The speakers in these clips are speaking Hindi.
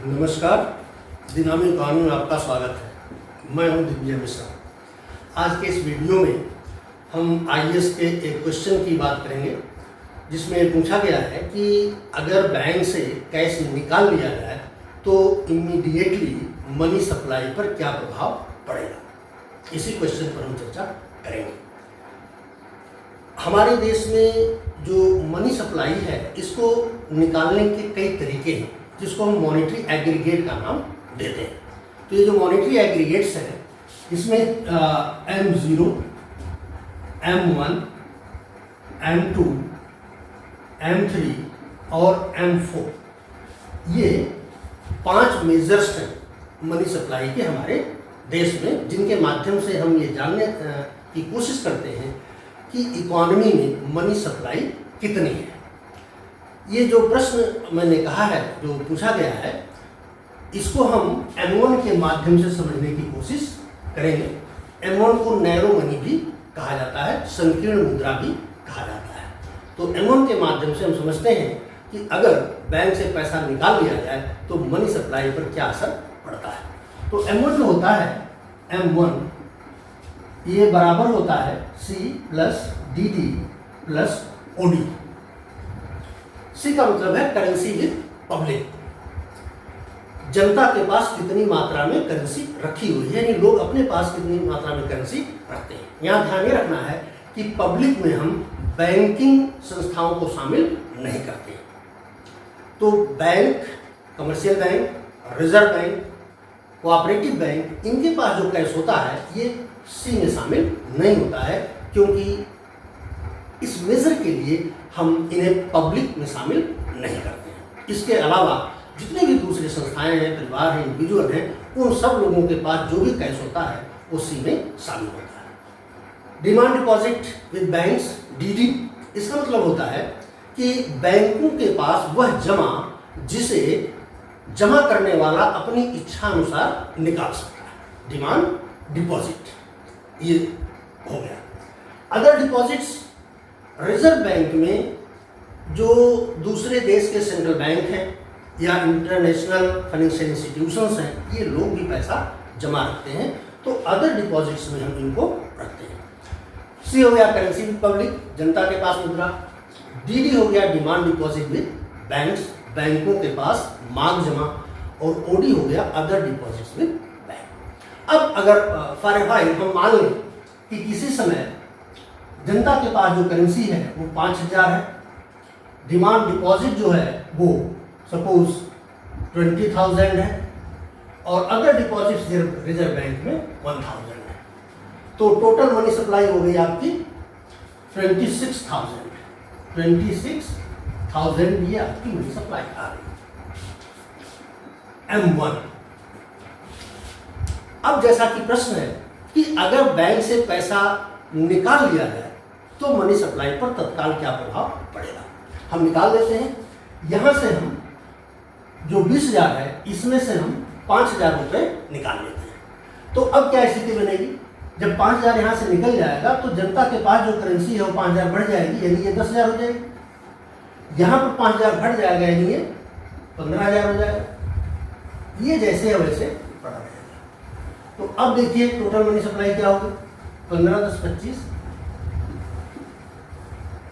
नमस्कार, दिनामी कानून में आपका स्वागत है। मैं हूं दिग्विजय मिश्रा। आज के इस वीडियो में हम आईएएस के एक क्वेश्चन की बात करेंगे जिसमें पूछा गया है कि अगर बैंक से कैश निकाल लिया जाए तो इमीडिएटली मनी सप्लाई पर क्या प्रभाव पड़ेगा। इसी क्वेश्चन पर हम चर्चा करेंगे। हमारे देश में जो मनी सप्लाई है इसको निकालने के कई तरीके हैं जिसको हम मॉनेटरी एग्रीगेट का नाम देते हैं। तो ये जो मॉनेटरी एग्रीगेट्स हैं इसमें M0, M1, M2, M3 और M4 ये 5 मेजर्स हैं मनी सप्लाई के हमारे देश में, जिनके माध्यम से हम ये जानने की कोशिश करते हैं कि इकॉनमी में मनी सप्लाई कितनी है। ये जो प्रश्न मैंने कहा है, जो पूछा गया है, इसको हम M1 के माध्यम से समझने की कोशिश करेंगे। M1 को नैरो मनी भी कहा जाता है, संकीर्ण मुद्रा भी कहा जाता है। तो M1 के माध्यम से हम समझते हैं कि अगर बैंक से पैसा निकाल लिया जाए तो मनी सप्लाई पर क्या असर पड़ता है। तो M1 जो होता है, M1 ये बराबर होता है C plus DD plus OD। सी का मतलब है करेंसी विद पब्लिक। जनता के पास कितनी मात्रा में करेंसी रखी हुई है, यानी लोग अपने पास कितनी मात्रा में करेंसी रखते हैं। यहाँ ध्यान ये रखना है कि पब्लिक में हम बैंकिंग संस्थाओं को शामिल नहीं करते। तो bank, commercial bank, reserve bank, cooperative bank, इनके पास जो कैश होता है ये सी में शामिल नहीं होता है, क्योंकि इस मेजर के लिए हम इन्हें पब्लिक में शामिल नहीं करते हैं। इसके अलावा जितने भी दूसरे संस्थाएं हैं, परिवार हैं, इंडिविजुअल हैं, उन सब लोगों के पास जो भी कैश होता है वो सी में शामिल होता है। Demand deposit with banks, DD, इसका मतलब होता है कि बैंकों के पास वह जमा जिसे जमा करने वाला अपनी इच्छा अनुसार निकाल सकता है। डिमांड डिपॉजिट ये हो गया। अदर डिपॉजिट्स, रिजर्व बैंक में जो दूसरे देश के सेंट्रल बैंक हैं या इंटरनेशनल फाइनेंशियल इंस्टीट्यूशंस हैं, ये लोग भी पैसा जमा रखते हैं। तो अदर डिपॉजिट्स में हम इनको रखते हैं। सी हो गया करेंसी विद पब्लिक, जनता के पास मुद्रा। DD हो गया डिमांड डिपॉजिट विद बैंक्स, बैंकों के पास मांग जमा। और OD हो गया अदर डिपॉजिट्स विद बैंक। अब अगर फॉर ए व्हाइल हम मान लें कि किसी समय जनता के पास जो करेंसी है वो 5000 है, डिमांड डिपॉजिट जो है वो सपोज 20,000 है और अदर डिपॉजिट रिजर्व बैंक में 1000 है। तो टोटल मनी सप्लाई हो गई आपकी 26,000। 26,000 ये आपकी मनी सप्लाई आ गई M1। अब जैसा कि प्रश्न है कि अगर बैंक से पैसा निकाल लिया जाए तो मनी सप्लाई पर तत्काल क्या प्रभाव पड़ेगा। हम निकाल देते हैं। यहाँ से हम जो 20,000 है इसमें से हम 5,000 रुपये निकाल लेते हैं। तो अब क्या स्थिति बनेगी, जब 5,000 यहाँ से निकल जाएगा तो जनता के पास जो करेंसी है वो 5,000 बढ़ जाएगी, यानी ये 10,000 हो जाएगी। यहाँ पर 5,000 घट जाएगा, यानी ये 15,000 हो जाएगा। ये जैसे है वैसे बढ़ा रहेगा। तो अब देखिए टोटल मनी सप्लाई क्या होगी, 15 10 25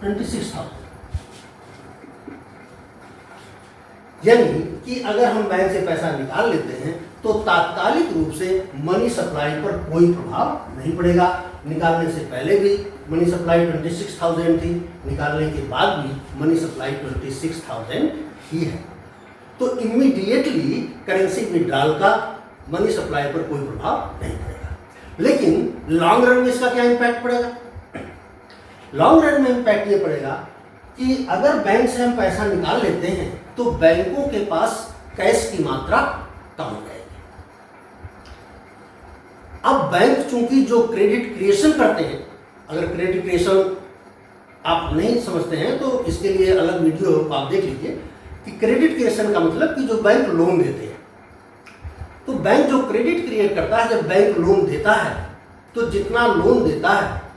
26,000। यानी कि अगर हम बैंक से पैसा निकाल लेते हैं तो तात्कालिक रूप से मनी सप्लाई पर कोई प्रभाव नहीं पड़ेगा। निकालने से पहले भी मनी सप्लाई 26,000 थी, निकालने के बाद भी मनी सप्लाई 26,000 ही है। तो इमीडिएटली करेंसी विड्रॉल का मनी सप्लाई पर कोई प्रभाव नहीं पड़ेगा। लेकिन लॉन्ग रन में इसका क्या इम्पैक्ट पड़ेगा। लॉन्ग रन में इम्पैक्ट ये पड़ेगा कि अगर बैंक से हम पैसा निकाल लेते हैं तो बैंकों के पास कैश की मात्रा कम हो जाएगी। अब बैंक चूंकि जो क्रेडिट क्रिएशन करते हैं, अगर क्रेडिट क्रिएशन आप नहीं समझते हैं तो इसके लिए अलग वीडियो आप देख लीजिए कि क्रेडिट क्रिएशन का मतलब कि जो बैंक लोन देते हैं। तो बैंक जो क्रेडिट क्रिएट करता है, जब बैंक लोन देता है तो जितना लोन देता है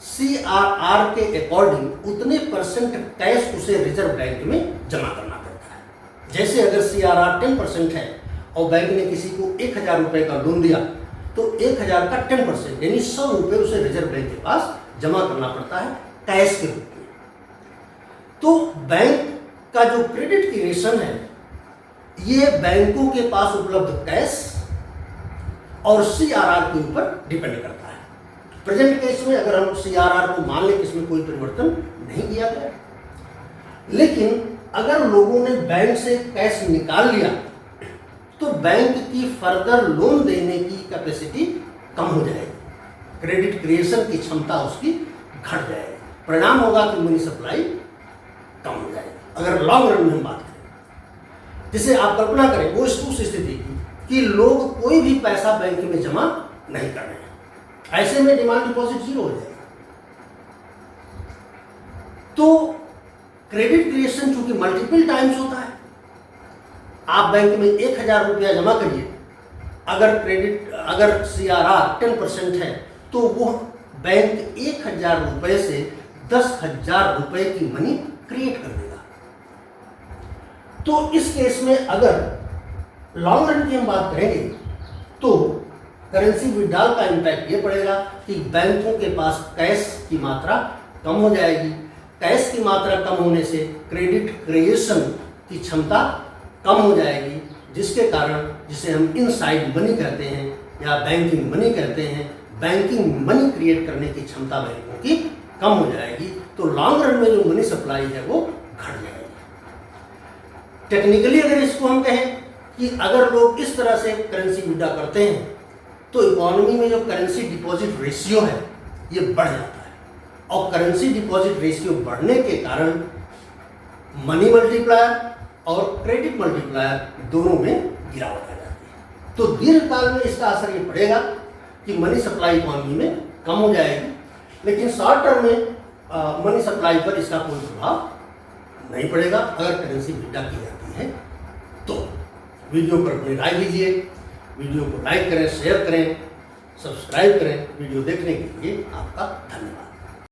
CRR के अकॉर्डिंग उतने % कैश उसे रिजर्व बैंक में जमा करना पड़ता है। जैसे अगर CRR 10% है और बैंक ने किसी को 1,000 रुपये का लोन दिया तो 1,000 का 10% यानी 100 रुपये उसे रिजर्व बैंक के पास जमा करना पड़ता है कैश के रूप में। तो बैंक का जो क्रेडिट क्रिएशन है ये बैंकों के पास उपलब्ध कैश और CRR के ऊपर डिपेंड करता है। प्रेजेंट केस में अगर हम CRR को मान लें कि इसमें कोई परिवर्तन नहीं किया गया, लेकिन अगर लोगों ने बैंक से कैश निकाल लिया तो बैंक की फर्दर लोन देने की कैपेसिटी कम हो जाएगी, क्रेडिट क्रिएशन की क्षमता उसकी घट जाएगी, परिणाम होगा कि मनी सप्लाई कम हो जाएगी। अगर लॉन्ग रन में हम बात करें, जिसे आप कल्पना करें वो उस स्थिति की कि लोग कोई भी पैसा बैंक में जमा नहीं कर रहे हैं, ऐसे में डिमांड डिपॉजिट जीरो हो जाएगा। तो क्रेडिट क्रिएशन चूंकि मल्टीपल टाइम्स होता है, आप बैंक में 1,000 रुपया जमा करिए, अगर CRR 10% है तो वो बैंक 1,000 रुपये से 10,000 रुपये की मनी क्रिएट कर देगा। तो इस केस में अगर लॉन्ग रन की हम बात करेंगे तो करेंसी विड्रॉल का इम्पैक्ट ये पड़ेगा कि बैंकों के पास कैश की मात्रा कम हो जाएगी। कैश की मात्रा कम होने से क्रेडिट क्रिएशन की क्षमता कम हो जाएगी, जिसके कारण जिसे हम इनसाइड मनी कहते हैं या बैंकिंग मनी कहते हैं, बैंकिंग मनी क्रिएट करने की क्षमता बैंकों की कम हो जाएगी। तो लॉन्ग रन में जो मनी सप्लाई है वो घट जाएगी। टेक्निकली अगर इसको हम कहें कि अगर लोग इस तरह से करेंसी विड्रॉ करते हैं तो इकोनॉमी में जो करेंसी डिपॉजिट रेशियो है ये बढ़ जाता है, और करेंसी डिपॉजिट रेशियो बढ़ने के कारण मनी मल्टीप्लायर और क्रेडिट मल्टीप्लायर दोनों में गिरावट आ जाती है। तो दीर्घकाल में इसका असर ये पड़ेगा कि मनी सप्लाई इकोनॉमी में कम हो जाएगी, लेकिन शॉर्ट टर्म में मनी सप्लाई पर इसका कोई प्रभाव नहीं पड़ेगा अगर करेंसी विड्रॉ की जाती है। तो वीडियो पर अपनी राय दीजिए, वीडियो को लाइक करें, शेयर करें, सब्सक्राइब करें। वीडियो देखने के लिए आपका धन्यवाद।